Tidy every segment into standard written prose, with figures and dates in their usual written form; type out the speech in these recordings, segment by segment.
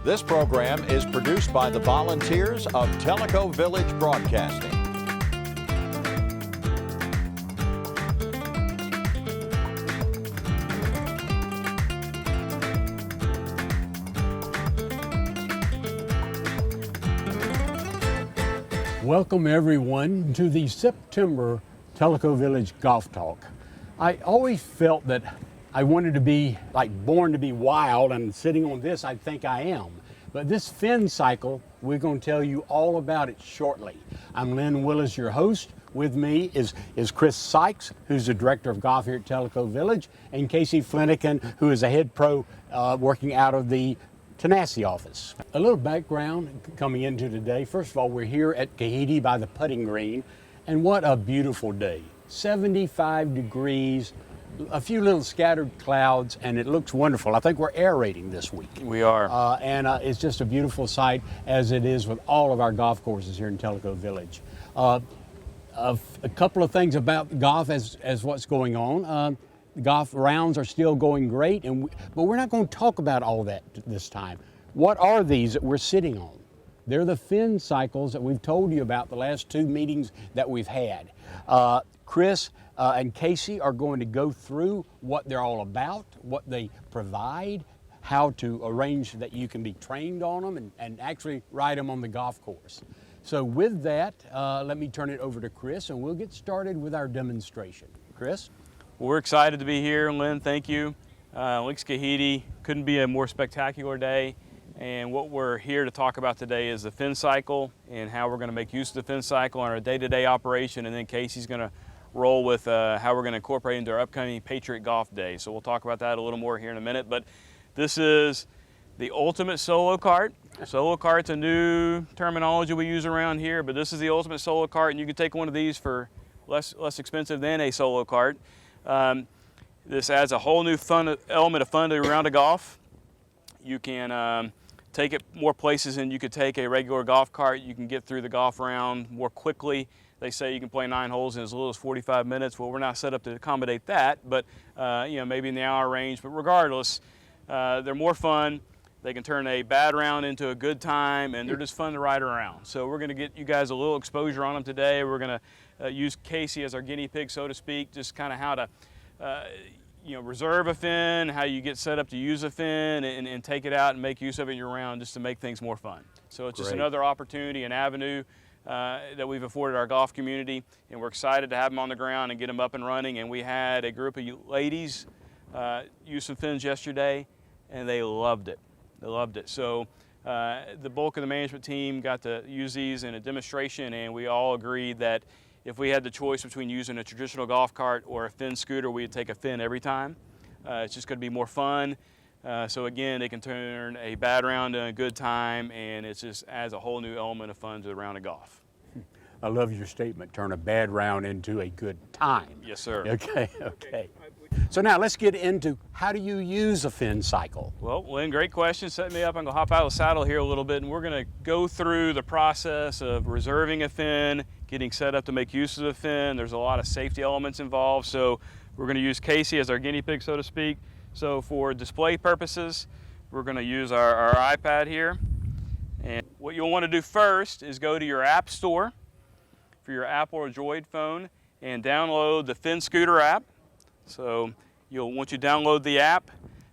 This program is produced by the volunteers of Tellico Village Broadcasting. Welcome everyone to the September Tellico Village Golf Talk. I always felt that I wanted to be born to be wild, and sitting on this I think I am. But this fin cycle, we're going to tell you all about it shortly. I'm Lynn Willis, your host. With me is Chris Sykes, who's the director of golf here at Tellico Village, and Casey Flanagan, who is a head pro working out of the Tenacity office. A little background coming into today. First of all, we're here at Kahiti by the putting green, and what a beautiful day. 75 degrees, a few little scattered clouds, and it looks wonderful. I think we're aerating this week. We are. And it's just a beautiful sight, as it is with all of our golf courses here in Tellico Village. A couple of things about golf as what's going on. Golf rounds are still going great, but we're not going to talk about all that this time. What are these that we're sitting on? They're the fin cycles that we've told you about the last two meetings that we've had. Chris and Casey are going to go through what they're all about, what they provide, how to arrange that you can be trained on them and actually ride them on the golf course. So with that, let me turn it over to Chris, and we'll get started with our demonstration. Chris? Well, we're excited to be here, Lynn. Thank you. Lakes Kahiti, couldn't be a more spectacular day. And what we're here to talk about today is the fin cycle and how we're going to make use of the fin cycle in our day-to-day operation. And then Casey's going to roll with how we're going to incorporate into our upcoming Patriot Golf Day. So we'll talk about that a little more here in a minute. But this is the ultimate solo cart. Solo cart's a new terminology we use around here, but this is the ultimate solo cart, and you can take one of these for less expensive than a solo cart. This adds a whole new element of fun to a round of golf. You can take it more places than you could take a regular golf cart. You can get through the golf round more quickly. They say you can play 9 holes in as little as 45 minutes. Well, we're not set up to accommodate that, but maybe in the hour range. But regardless, they're more fun. They can turn a bad round into a good time, and they're just fun to ride around. So we're going to get you guys a little exposure on them today. We're going to use Casey as our guinea pig, so to speak, just kind of how to reserve a fin, how you get set up to use a fin and take it out and make use of it in your round, just to make things more fun. So it's just another opportunity, an avenue that we've afforded our golf community, and we're excited to have them on the ground and get them up and running. And we had a group of ladies use some fins yesterday, and they loved it. They loved it. So the bulk of the management team got to use these in a demonstration, and we all agreed that if we had the choice between using a traditional golf cart or a fin scooter, we'd take a fin every time. It's just going to be more fun. So again, they can turn a bad round into a good time, and it just adds a whole new element of fun to the round of golf. I love your statement, turn a bad round into a good time. Yes, sir. Okay. So now let's get into how do you use a fin cycle? Well, Lynn, great question. Set me up. I'm going to hop out of the saddle here a little bit, and we're going to go through the process of reserving a fin, getting set up to make use of the fin. There's a lot of safety elements involved, so we're going to use Casey as our guinea pig, so to speak. So for display purposes, we're going to use our iPad here. And what you'll want to do first is go to your app store for your Apple or Droid phone and download the Fin Scooter app. So once you download the app,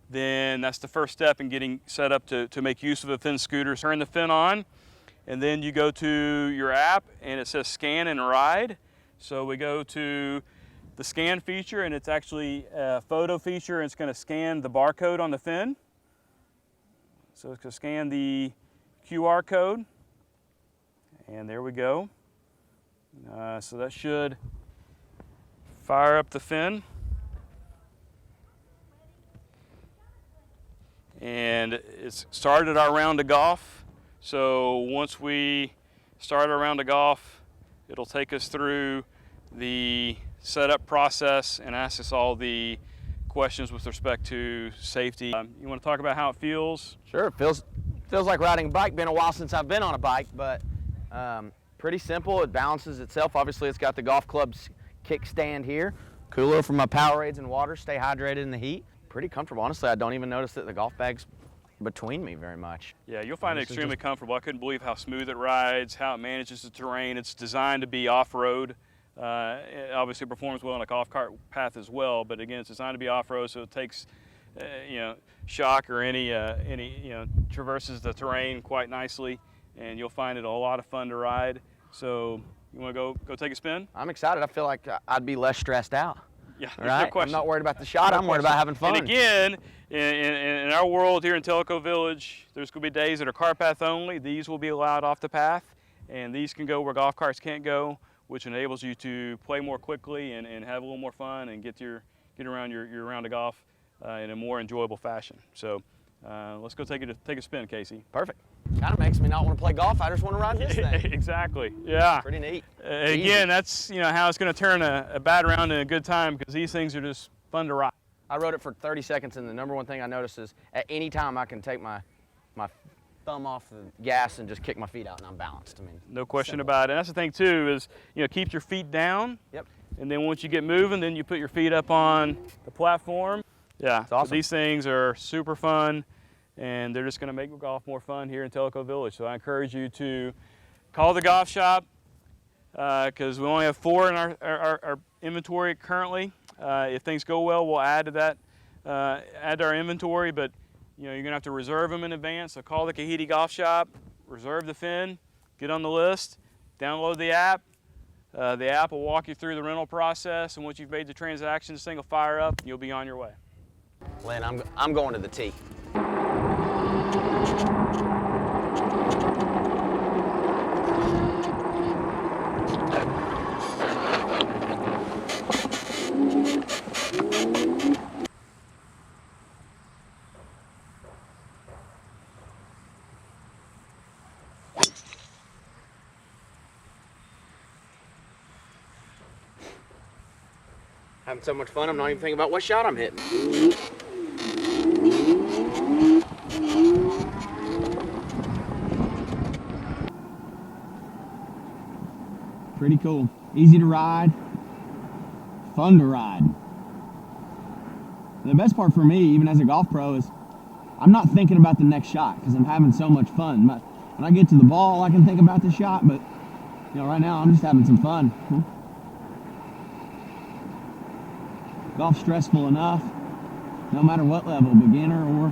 then that's the first step in getting set up to make use of a fin scooter. Turn the fin on, and then you go to your app, and it says scan and ride. So we go to the scan feature, and it's actually a photo feature, and it's going to scan the barcode on the fin. So it's going to scan the QR code, and there we go. So that should fire up the fin. And it's started our round of golf. So once we start our round of golf, it'll take us through the setup process and ask us all the questions with respect to safety. You want to talk about how it feels? Sure, it feels like riding a bike. Been a while since I've been on a bike, but pretty simple. It balances itself. Obviously, it's got the golf club's kickstand here. Cooler for my Powerades and water. Stay hydrated in the heat. Pretty comfortable. Honestly, I don't even notice that the golf bag's between me very much. Yeah, you'll find it extremely comfortable. I couldn't believe how smooth it rides, how it manages the terrain. It's designed to be off-road. It obviously performs well on a golf cart path as well, but again, it's designed to be off-road, so it takes, shock or any, traverses the terrain quite nicely, and you'll find it a lot of fun to ride. So you want to go take a spin? I'm excited. I feel like I'd be less stressed out. Yeah, right? No question. I'm not worried about the shot. I'm worried about having fun. And again, in our world here in Tellico Village, there's going to be days that are cart path only. These will be allowed off the path, and these can go where golf carts can't go, which enables you to play more quickly and have a little more fun and get around your round of golf in a more enjoyable fashion. So let's go take a spin, Casey. Perfect. Kind of makes me not want to play golf. I just want to ride this thing. Exactly. Yeah. Pretty neat. Again, that's how it's going to turn a bad round in a good time, because these things are just fun to ride. I rode it for 30 seconds, and the number one thing I noticed is at any time I can take my thumb off the gas and just kick my feet out, and I'm balanced. I mean, no question about it. And that's the thing too, is keep your feet down. Yep. And then once you get moving, then you put your feet up on the platform. Yeah. It's awesome. So these things are super fun, and they're just going to make golf more fun here in Tellico Village. So I encourage you to call the golf shop, because we only have 4 in our inventory currently. If things go well, we'll add to that, add to our inventory, but you're going to have to reserve them in advance. So call the Kahiti Golf Shop, reserve the fin, get on the list, download the app. The app will walk you through the rental process, and once you've made the transaction, this thing will fire up, and you'll be on your way. Lynn, I'm going to the tee. Having so much fun, I'm not even thinking about what shot I'm hitting. Pretty cool. Easy to ride, fun to ride. And the best part for me, even as a golf pro, is I'm not thinking about the next shot because I'm having so much fun. When I get to the ball, I can think about the shot, but right now I'm just having some fun. Golf's stressful enough, no matter what level, beginner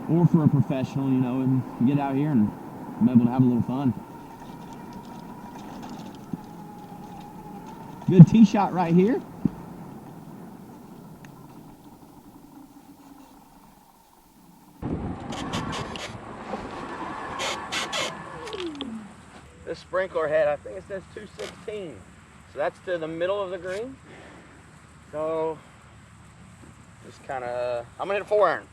or for a professional, and you get out here and I'm able to have a little fun. Good tee shot right here. This sprinkler head, I think it says 216. So that's to the middle of the green. So just kind of, I'm gonna hit a 4-iron.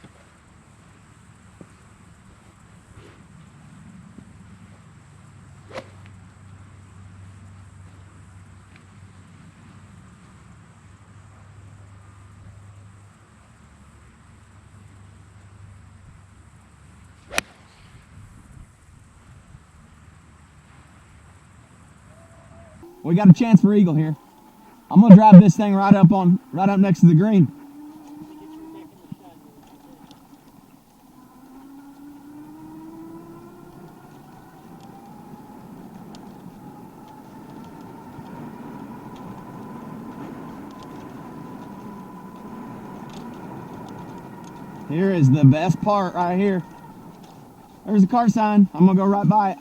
We got a chance for eagle here. I'm gonna drive this thing right up next to the green. Here is the best part right here. There's the car sign. I'm gonna go right by it.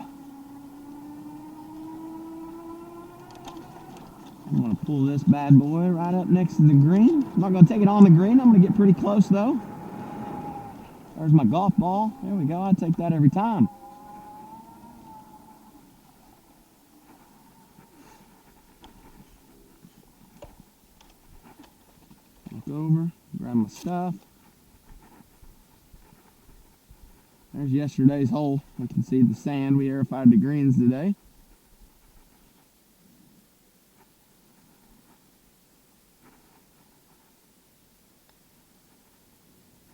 I'm gonna pull this bad boy right up next to the green. I'm not gonna take it on the green. I'm gonna get pretty close though. There's my golf ball. There we go. I take that every time. Look over, grab my stuff. There's yesterday's hole. We can see the sand. We aerified the greens today.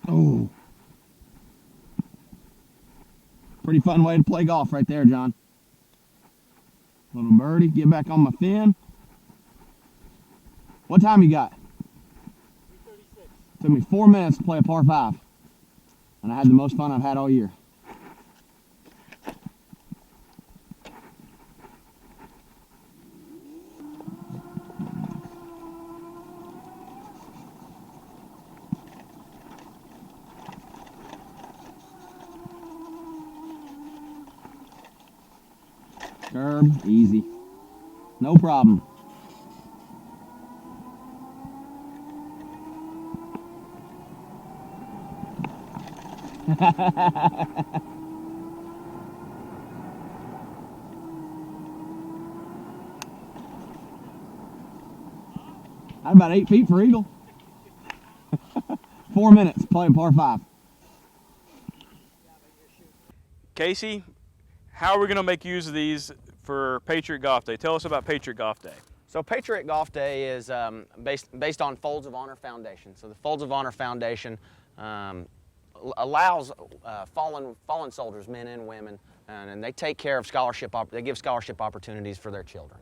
Oh. Pretty fun way to play golf right there, John. Little birdie, get back on my fin. What time you got? 3:36. Took me 4 minutes to play a par 5. and I had the most fun I've had all year. Curb, easy. No problem. Had about 8 feet for eagle. 4 minutes, playing par 5. Casey, how are we going to make use of these for Patriot Golf Day? Tell us about Patriot Golf Day. So Patriot Golf Day is based on Folds of Honor Foundation. So the Folds of Honor Foundation allows fallen soldiers, men and women, and they take care of they give scholarship opportunities for their children.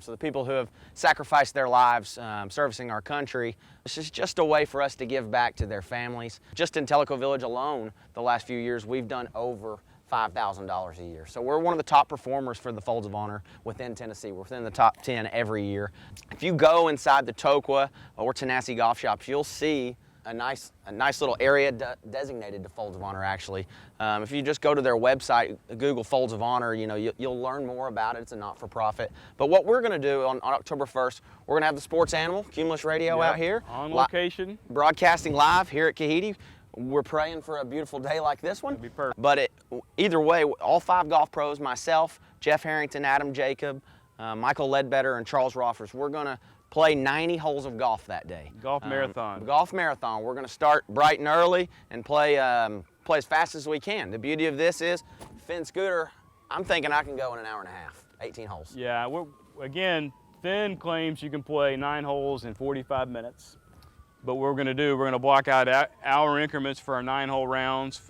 So the people who have sacrificed their lives servicing our country, this is just a way for us to give back to their families. Just in Tellico Village alone, the last few years, we've done over $5,000 a year. So we're one of the top performers for the Folds of Honor within Tennessee. We're within the top 10 every year. If you go inside the Toqua or Tanassi golf shops, you'll see a nice little area designated to Folds of Honor, actually. If you just go to their website, Google Folds of Honor, you'll learn more about it. It's a not-for-profit. But what we're going to do on October 1st, we're going to have the sports animal, Cumulus Radio, out here. On location. Broadcasting live here at Kahidi. We're praying for a beautiful day like this one. That'd be perfect. But either way, all 5 golf pros, myself, Jeff Harrington, Adam Jacob, Michael Ledbetter, and Charles Roffers, we're going to play 90 holes of golf that day. Golf marathon. Golf marathon. We're going to start bright and early and play as fast as we can. The beauty of this is, Finn Scooter, I'm thinking I can go in an hour and a half, 18 holes. Yeah, again, Finn claims you can play 9 holes in 45 minutes. But what we're going to do, we're going to block out hour increments for our 9-hole rounds,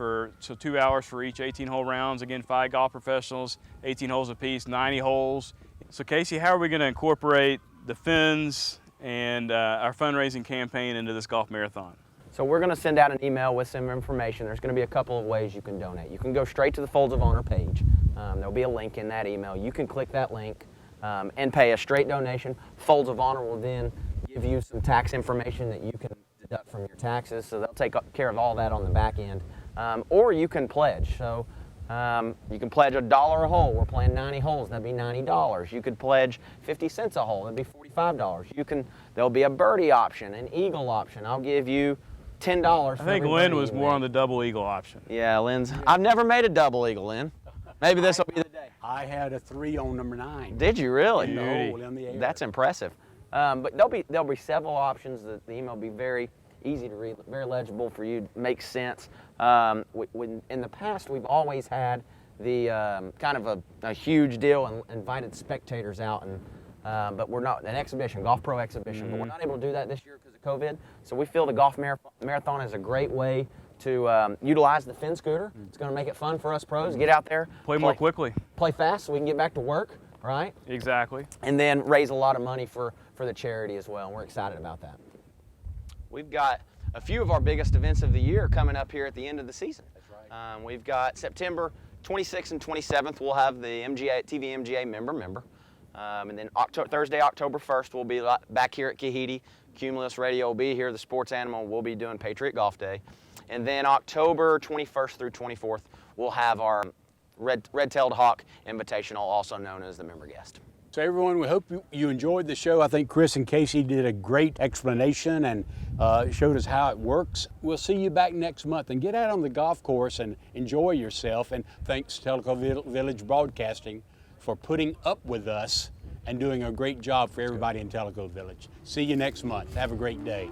so 2 hours for each 18-hole rounds. Again, 5 golf professionals, 18 holes apiece, 90 holes. So Casey, how are we going to incorporate the Finns and our fundraising campaign into this golf marathon? So we're going to send out an email with some information. There's going to be a couple of ways you can donate. You can go straight to the Folds of Honor page. There'll be a link in that email. You can click that link and pay a straight donation. Folds of Honor will then give you some tax information that you can deduct from your taxes, so they'll take care of all that on the back end. Or you can pledge. So you can pledge $1 a hole. We're playing 90 holes, that'd be $90. You could pledge 50 cents a hole, that'd be $45. There'll be a birdie option, an eagle option. I'll give you $10. I think Lynn was more on the double eagle option. Yeah, Lynn's. I've never made a double eagle, Lynn. Maybe this will be the day. I had a 3 on number 9. Did you really? In the hole, in the air. That's impressive. But there'll be several options. The email will be very easy to read, very legible for you, makes sense. In the past, we've always had the kind of a huge deal and invited spectators out, but we're not, an exhibition, Golf Pro exhibition, but we're not able to do that this year because of COVID. So we feel the golf marathon is a great way to utilize the Finn scooter. It's going to make it fun for us pros. Get out there, Play more quickly. Play fast so we can get back to work, right? Exactly. And then raise a lot of money for the charity as well, and we're excited about that. We've got a few of our biggest events of the year coming up here at the end of the season. That's right. We've got September 26th and 27th, we'll have the TV MGA member. And then Thursday, October 1st, we'll be back here at Kahidi. Cumulus Radio will be here. The sports animal will be doing Patriot Golf Day. And then October 21st through 24th, we'll have our Red-tailed Hawk Invitational, also known as the member guest. So everyone, we hope you enjoyed the show. I think Chris and Casey did a great explanation and showed us how it works. We'll see you back next month, and get out on the golf course and enjoy yourself. And thanks Tellico Village Broadcasting for putting up with us and doing a great job for everybody in Tellico Village. See you next month. Have a great day.